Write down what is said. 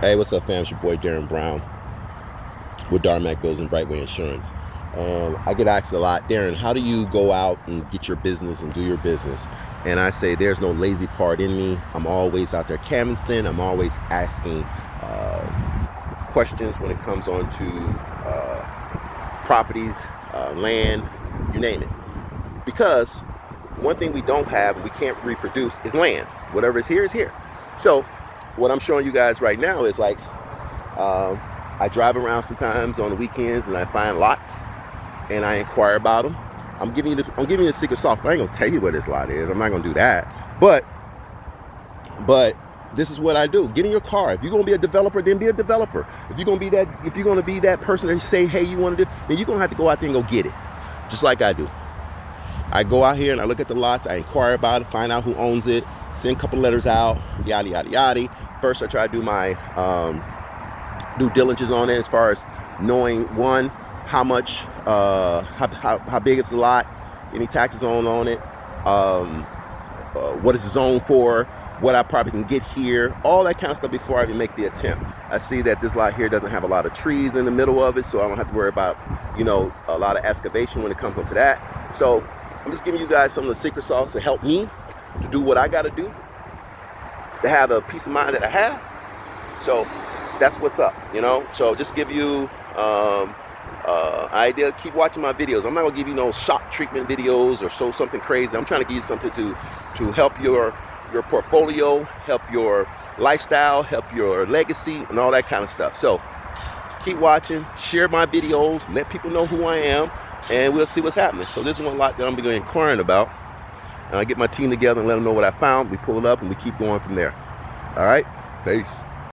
Hey, what's up, fam? It's your boy Darren Brown with Darmac Bills and Brightway Insurance. And I get asked a lot, Darren, how do you go out and get your business and do your business? And I say, there's no lazy part in me. I'm always out there canvassing. I'm always asking questions when it comes on to properties, land, you name it. Because one thing we don't have and we can't reproduce is land. Whatever is here is here. So what I'm showing you guys right now is like, I drive around sometimes on the weekends and I find lots and I inquire about them. I'm giving you the secret sauce. I ain't gonna tell you what this lot is. I'm not gonna do that. But this is what I do. Get in your car. If you're gonna be a developer, then be a developer. If you're gonna be that person that say, hey, you want to do, then you're gonna have to go out there and go get it, just like I do. I go out here and I look at the lots. I inquire about it, find out who owns it, send a couple letters out, yada yada yada. First, I try to do my due diligence on it as far as knowing, one, how much, how big is the lot, any taxes on it, what is the zone for, what I probably can get here, all that kind of stuff before I even make the attempt. I see that this lot here doesn't have a lot of trees in the middle of it, so I don't have to worry about, a lot of excavation when it comes onto that. So I'm just giving you guys some of the secret sauce to help me to do what I got to do, to have the peace of mind that I have. So that's what's up, So just give you idea. Keep watching my videos. I'm not gonna give you no shock treatment videos or show something crazy. I'm trying to give you something to help your portfolio, help your lifestyle, help your legacy, and all that kind of stuff. So keep watching, share my videos, let people know who I am, and we'll see what's happening. So this is one lot that I'm going to be inquiring about. And I get my team together and let them know what I found. We pull it up and we keep going from there. All right, peace.